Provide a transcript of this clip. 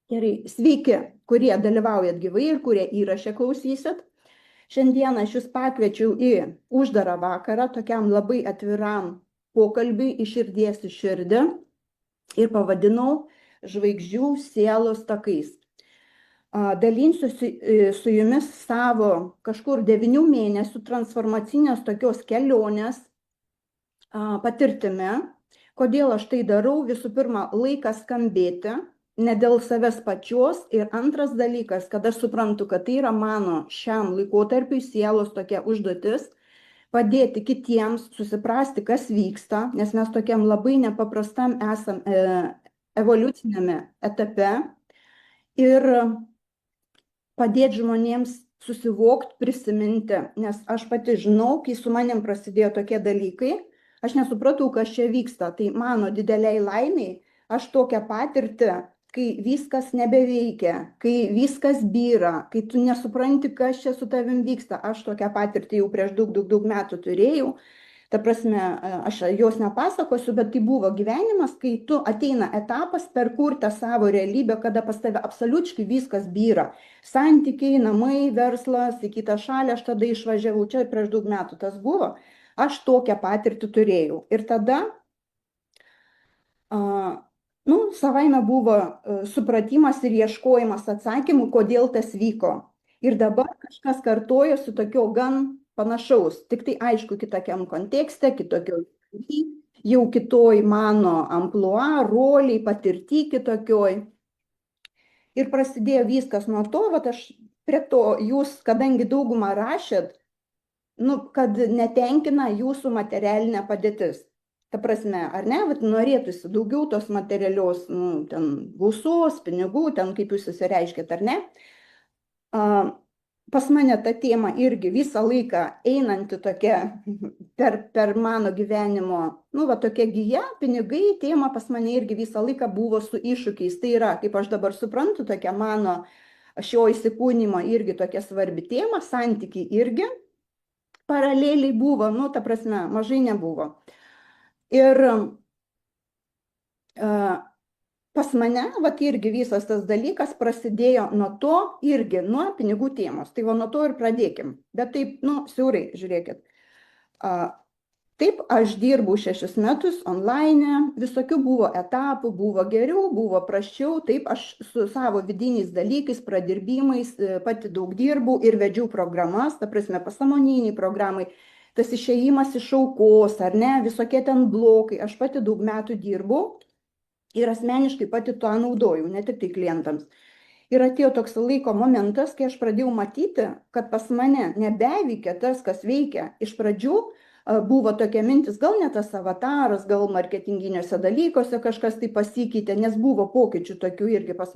Gerai, sveiki, kurie dalyvaujat gyvai ir kurie įrašę klausysit. Šiandieną aš jūs pakviečiau į uždarą vakarą, tokiam labai atviram pokalbiui iš širdies į širdį ir pavadinau Žvaigždžių sielos takais. Dalinsiuosi su jumis savo kažkur 9 mėnesių transformacinės tokios kelionės patirtimi. Kodėl aš tai darau? Visų pirma, laikas skambėti, ne dėl savęs pačios, ir antras dalykas, kad aš suprantu, kad tai yra mano šiam laikotarpiui sielos tokia užduotis, padėti kitiems susiprasti, kas vyksta, nes mes tokiam labai nepaprastam esam evoliucinėme etape, ir padėti žmonėms susivokti, prisiminti, nes aš pati žinau, kai su manim prasidėjo tokie dalykai, aš nesupratau, kas čia vyksta. Tai mano dideliai laimiai, aš tokią patirtį, kai viskas nebeveikia, kai viskas byra, kai tu nesupranti, kas čia su tavim vyksta. Aš tokią patirtį jau prieš daug metų turėjau. Ta prasme, aš jos nepasakosiu, bet tai buvo gyvenimas, kai tu ateina etapas per kurtą savo realybę, kada pas tave absoliučiai viskas byra. Santykiai, namai, verslas, į kitą šalį, aš tada išvažiavau, čia prieš daug metų tas buvo. Aš tokią patirtį turėjau. Ir tada, savaime buvo supratimas ir ieškojimas atsakymų, kodėl tas vyko. Ir dabar kažkas kartojosi tokio gan panašaus, tik tai aišku kitokiam kontekste, kitokio, jau kitoj mano amplua, roliai, patirti kitokioj. Ir prasidėjo viskas nuo to, vat aš prie to, jūs, kadangi daugumą rašėt, kad netenkina jūsų materialinė padėtis. Ta prasme, ar ne, vat norėtųsi daugiau tos materialios, ten gausos, pinigų, ten kaip jūs įsireiškėt, ar ne. Pas mane ta tema irgi visą laiką einanti tokia per mano gyvenimo, tokia gija, pinigai, tema pas mane irgi visą laiką buvo su iššūkiais. Tai yra, kaip aš dabar suprantu, tokia mano šio įsikūnymo irgi tokia svarbi tema, santykiai irgi paraleliai buvo, ta prasme, mažai nebuvo. Ir pas mane, irgi visas tas dalykas prasidėjo nuo to, irgi nuo pinigų temos. Tai nuo to ir pradėkim. Bet taip, siaurai, žiūrėkit. Taip, aš dirbau 6 metus online, visokių buvo etapų, buvo geriau, buvo prasčiau. Taip, aš su savo vidiniais dalykais, pradirbimais pati daug dirbau ir vedžiau programas, ta prasme, pasąmoniniai programai. Tas išėjimas iš aukos, ar ne, visokie ten blokai. Aš pati daug metų dirbau ir asmeniškai pati to naudojau, ne tik tai klientams. Ir atėjo toks laiko momentas, kai aš pradėjau matyti, kad pas mane nebeveikia tas, kas veikia. Iš pradžių buvo tokia mintis, gal ne tas avataras, gal marketinginiuose dalykuose kažkas tai pasikeitė, nes buvo pokyčių tokių irgi pas mane.